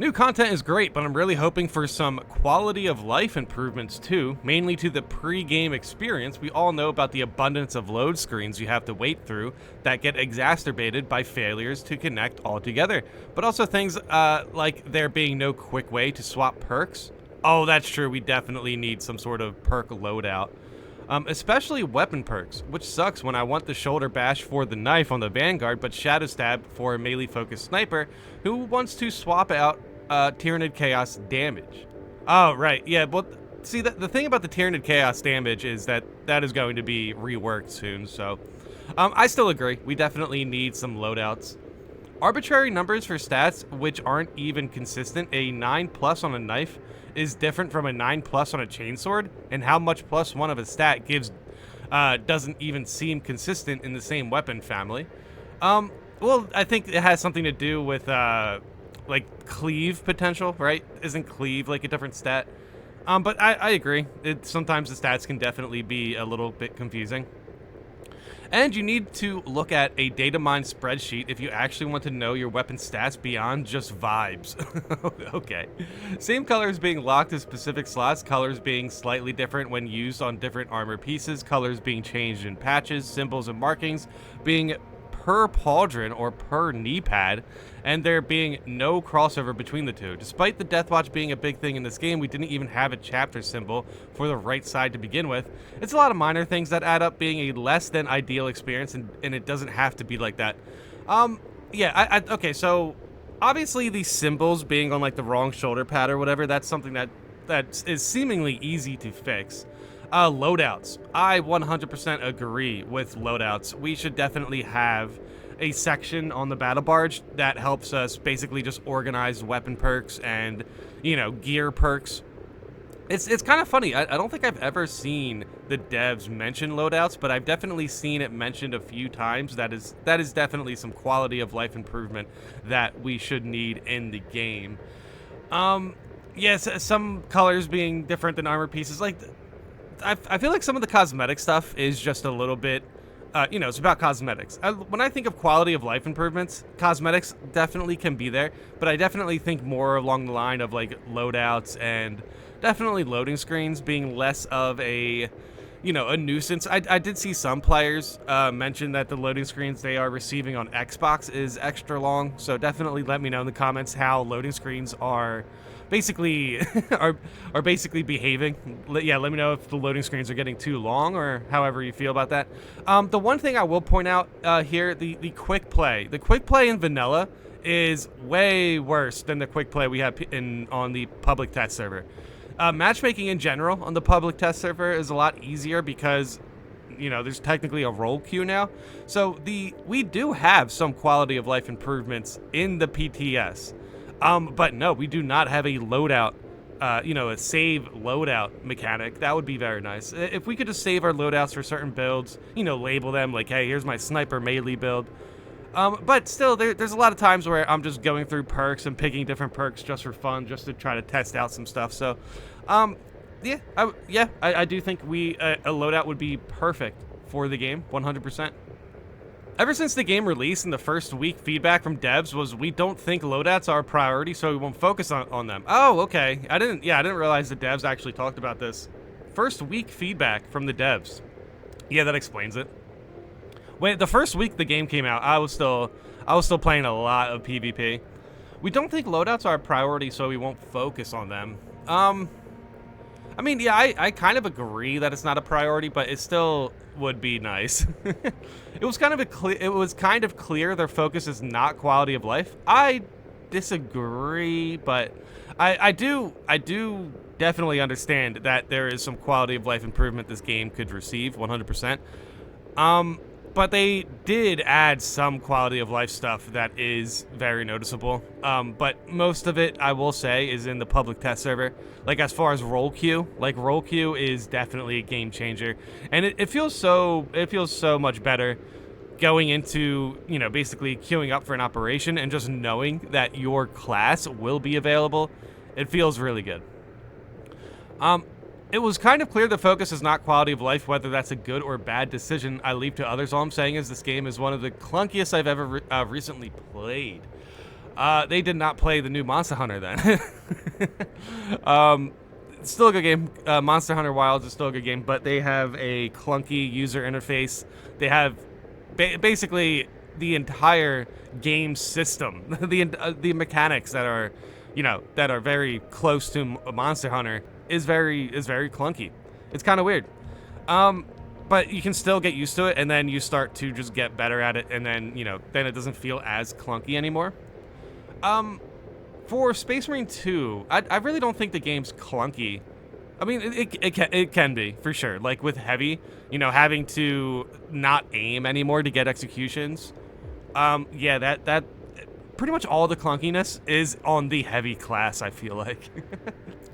New content is great, but I'm really hoping for some quality of life improvements too, mainly to the pre-game experience. We all know about the abundance of load screens you have to wait through that get exacerbated by failures to connect all together, but also things like there being no quick way to swap perks. Oh, that's true, we definitely need some sort of perk loadout. Especially weapon perks, which sucks when I want the shoulder bash for the knife on the Vanguard, but shadow stab for a melee-focused sniper who wants to swap out Tyrannid Chaos damage. Oh, right, yeah, well, see, the thing about the Tyrannid Chaos damage is that that is going to be reworked soon, so I still agree. We definitely need some loadouts. Arbitrary numbers for stats which aren't even consistent. A 9+ on a knife is different from a 9+ on a chainsword, and how much +1 of a stat gives doesn't even seem consistent in the same weapon family. Well, I think it has something to do with like cleave potential, right? Isn't cleave like a different stat? But I agree. Sometimes the stats can definitely be a little bit confusing. And you need to look at a data mine spreadsheet if you actually want to know your weapon stats beyond just vibes. Okay. Same colors being locked to specific slots, colors being slightly different when used on different armor pieces, colors being changed in patches, symbols and markings being per pauldron or per knee pad, and there being no crossover between the two. Despite the Deathwatch being a big thing in this game, we didn't even have a chapter symbol for the right side to begin with. It's a lot of minor things that add up being a less than ideal experience, and it doesn't have to be like that. Yeah, okay, so obviously these symbols being on like the wrong shoulder pad or whatever, that's something that is seemingly easy to fix. Loadouts. I 100% agree with loadouts. We should definitely have a section on the battle barge that helps us basically just organize weapon perks and, you know, gear perks. It's kind of funny. I don't think I've ever seen the devs mention loadouts, but I've definitely seen it mentioned a few times. That is definitely some quality of life improvement that we should need in the game. Yes, some colors being different than armor pieces, like I feel like some of the cosmetic stuff is just a little bit, you know, it's about cosmetics. When I think of quality of life improvements, cosmetics definitely can be there, but I definitely think more along the line of like loadouts and definitely loading screens being less of a, you know, a nuisance. I did see some players mention that the loading screens they are receiving on Xbox is extra long, so definitely let me know in the comments how loading screens are basically are basically behaving. Yeah, let me know if the loading screens are getting too long or however you feel about that. The one thing I will point out here, the quick play. The quick play in vanilla is way worse than the quick play we have on the public test server. Matchmaking in general on the public test server is a lot easier because, you know, there's technically a role queue now. So we do have some quality of life improvements in the PTS. But no, we do not have a loadout, you know, a save loadout mechanic. That would be very nice. If we could just save our loadouts for certain builds, you know, label them like, hey, here's my sniper melee build. But still, there's a lot of times where I'm just going through perks and picking different perks just for fun, just to try to test out some stuff. So, yeah, I do think a loadout would be perfect for the game, 100%. Ever since the game released and the first week feedback from devs was we don't think loadouts are a priority, so we won't focus on them. Oh, okay. I didn't realize the devs actually talked about this. First week feedback from the devs. Yeah, that explains it. Wait, the first week the game came out, I was still playing a lot of PvP. We don't think loadouts are a priority, so we won't focus on them. I mean, yeah, I kind of agree that it's not a priority, but it still would be nice. It was kind of clear their focus is not quality of life. I disagree, but I do definitely understand that there is some quality of life improvement this game could receive, 100%. But they did add some quality of life stuff that is very noticeable. But most of it, I will say, is in the public test server. Like, as far as role queue, role queue is definitely a game changer. And it feels so much better going into, you know, basically queuing up for an operation and just knowing that your class will be available. It feels really good. It was kind of clear the focus is not quality of life. Whether that's a good or bad decision, I leave to others. All I'm saying is this game is one of the clunkiest I've ever recently played. They did not play the new Monster Hunter then. It's still a good game. Monster Hunter Wilds is still a good game, but they have a clunky user interface. They have basically the entire game system, the mechanics that are, that are very close to Monster Hunter is very clunky. It's kind of weird. But you can still get used to it, and then you start to just get better at it, and then, then it doesn't feel as clunky anymore. For Space Marine 2, I really don't think the game's clunky. I mean, it can be, for sure. Like, with Heavy, having to not aim anymore to get executions. Yeah, that pretty much all the clunkiness is on the Heavy class, I feel like.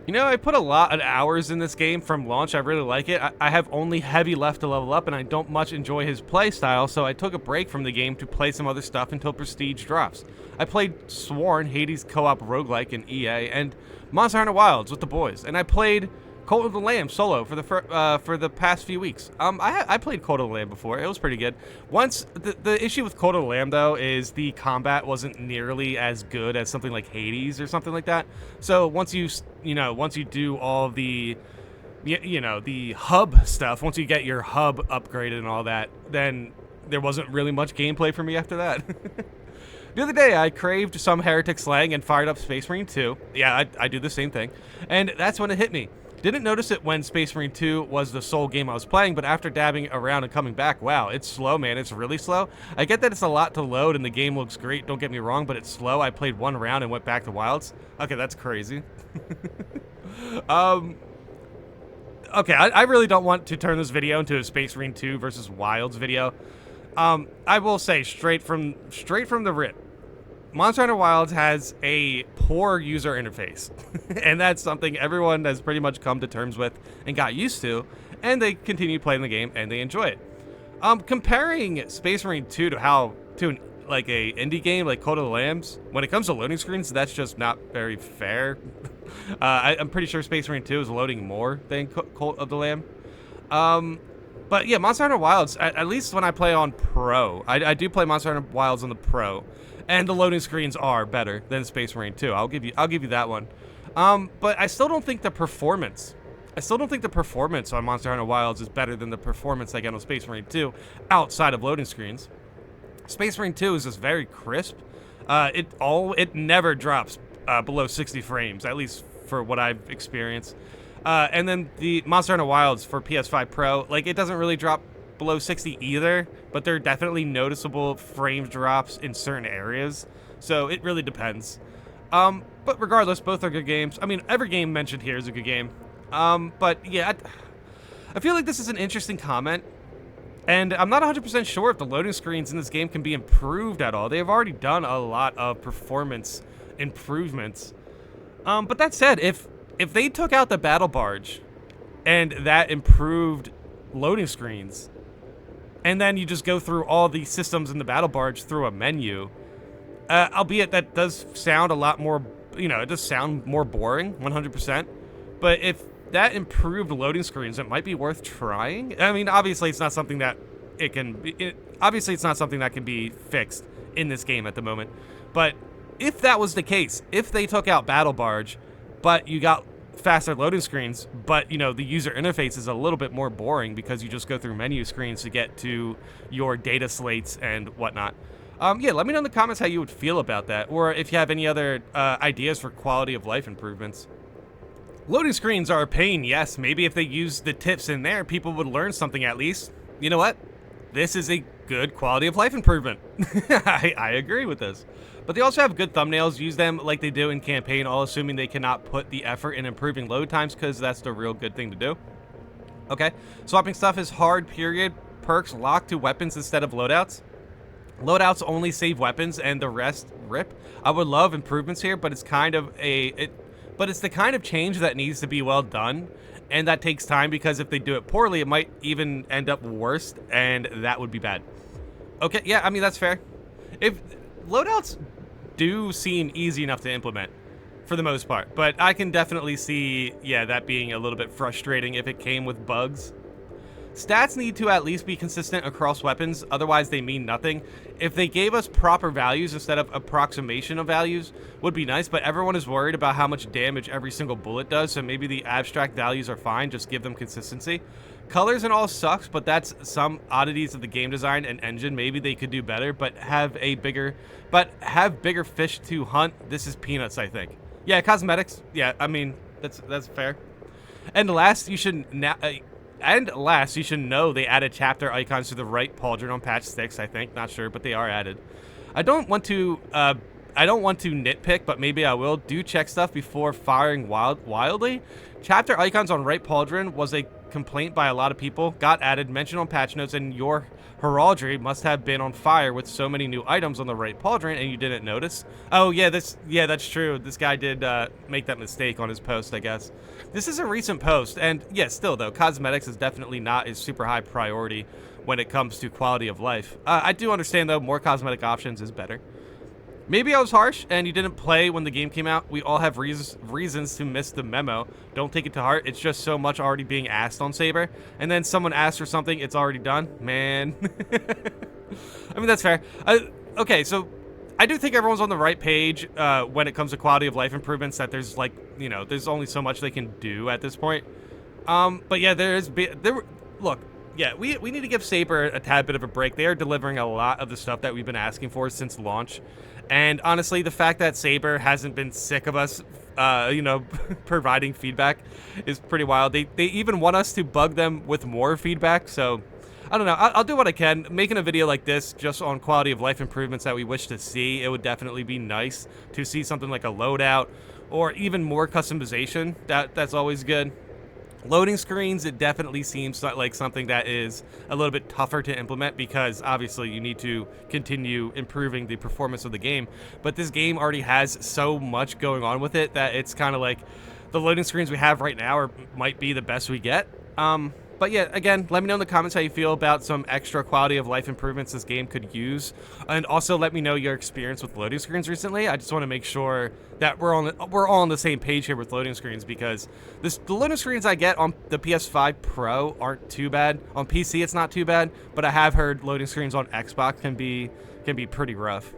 I put a lot of hours in this game from launch. I really like it. I have only Heavy left to level up, and I don't much enjoy his play style, so I took a break from the game to play some other stuff until Prestige drops. I played Sworn, Hades co-op roguelike in EA, and Monster Hunter Wilds with the boys, and I played Cult of the Lamb solo for the past few weeks. I played Cult of the Lamb before. It was pretty good. Once the issue with Cult of the Lamb though is the combat wasn't nearly as good as something like Hades or something like that. So once you do all the the hub stuff, once you get your hub upgraded and all that, then there wasn't really much gameplay for me after that. The other day, I craved some Heretic slang and fired up Space Marine 2. Yeah, I do the same thing. And that's when it hit me. Didn't notice it when Space Marine 2 was the sole game I was playing, but after dabbing around and coming back, wow, it's slow, man. It's really slow. I get that it's a lot to load and the game looks great, don't get me wrong, but it's slow. I played one round and went back to Wilds. Okay, that's crazy. Okay, I really don't want to turn this video into a Space Marine 2 versus Wilds video. I will say straight from the rip, Monster Hunter Wilds has a poor user interface, and that's something everyone has pretty much come to terms with and got used to, and they continue playing the game and they enjoy it. Comparing Space Marine 2 to a indie game like Cult of the Lambs, when it comes to loading screens, that's just not very fair. I'm pretty sure Space Marine 2 is loading more than Cult of the Lamb. But yeah, Monster Hunter Wilds, at least when I play on Pro, I do play Monster Hunter Wilds on the Pro, and the loading screens are better than Space Marine 2. I'll give you that one. But I still don't think the performance on Monster Hunter Wilds is better than the performance I get on Space Marine 2 outside of loading screens. Space Marine 2 is just very crisp. It never drops below 60 frames, at least for what I've experienced. And then the Monster Hunter Wilds for PS5 Pro, like, it doesn't really drop below 60 either, but there are definitely noticeable frame drops in certain areas, so it really depends. But regardless, both are good games. I mean, every game mentioned here is a good game. But yeah, I feel like this is an interesting comment, and I'm not 100% sure if the loading screens in this game can be improved at all. They've already done a lot of performance improvements. But that said, if they took out the battle barge and that improved loading screens, and then you just go through all the systems in the battle barge through a menu, albeit that does sound a lot more, it does sound more boring, 100%. But if that improved loading screens, it might be worth trying. I mean, obviously it's not something that obviously it's not something that can be fixed in this game at the moment. But if that was the case, if they took out battle barge, but you got faster loading screens, but the user interface is a little bit more boring because you just go through menu screens to get to your data slates and whatnot. Yeah, let me know in the comments how you would feel about that, or if you have any other ideas for quality of life improvements. Loading screens are a pain, yes. Maybe if they used the tips in there, people would learn something at least. You know what? This is a good quality of life improvement. I agree with this. But they also have good thumbnails. Use them like they do in campaign, all assuming they cannot put the effort in improving load times, because that's the real good thing to do. Okay, swapping stuff is hard, period. Perks lock to weapons instead of loadouts. Loadouts only save weapons and the rest rip. I would love improvements here, but it's the kind of change that needs to be well done, and that takes time, because if they do it poorly, it might even end up worse, and that would be bad. Okay, yeah, I mean, that's fair. If loadouts do seem easy enough to implement for the most part, but I can definitely see, yeah, that being a little bit frustrating if it came with bugs. Stats need to at least be consistent across weapons, otherwise they mean nothing. If they gave us proper values instead of approximation of values, would be nice, but everyone is worried about how much damage every single bullet does, so maybe the abstract values are fine, just give them consistency. Colors and all sucks, but that's some oddities of the game design and engine. Maybe they could do better, but have bigger fish to hunt. This is peanuts, I think. Yeah, cosmetics. Yeah, I mean, that's fair. And last, you should know they added chapter icons to the right pauldron on patch 6, I think. Not sure, but they are added. I don't want to nitpick, but maybe I will. Do check stuff before firing wildly. Chapter icons on right pauldron was a complaint by a lot of people. Got added, mentioned on patch notes, and your heraldry must have been on fire with so many new items on the right pauldron, and you didn't notice. Oh yeah, that's true. This guy did make that mistake on his post, I guess. This is a recent post, and yeah, still though, cosmetics is definitely not a super high priority when it comes to quality of life. I do understand though, more cosmetic options is better. Maybe I was harsh and you didn't play when the game came out. We all have reasons to miss the memo. Don't take it to heart. It's just so much already being asked on Saber. And then someone asks for something, it's already done. Man. I mean, that's fair. Okay, so I do think everyone's on the right page when it comes to quality of life improvements, that there's like, you know, there's only so much they can do at this point. But yeah, look, yeah, we need to give Saber a tad bit of a break. They are delivering a lot of the stuff that we've been asking for since launch. And honestly, the fact that Saber hasn't been sick of us, you know, providing feedback is pretty wild. They even want us to bug them with more feedback. So I don't know. I'll do what I can. Making a video like this just on quality of life improvements that we wish to see, it would definitely be nice to see something like a loadout or even more customization. That's always good. Loading screens, it definitely seems like something that is a little bit tougher to implement because obviously you need to continue improving the performance of the game. But this game already has so much going on with it that it's kind of like the loading screens we have right now might be the best we get. But yeah, again, let me know in the comments how you feel about some extra quality of life improvements this game could use. And also let me know your experience with loading screens recently. I just want to make sure that we're all on the same page here with loading screens, because the loading screens I get on the PS5 Pro aren't too bad. On PC, it's not too bad, but I have heard loading screens on Xbox can be pretty rough.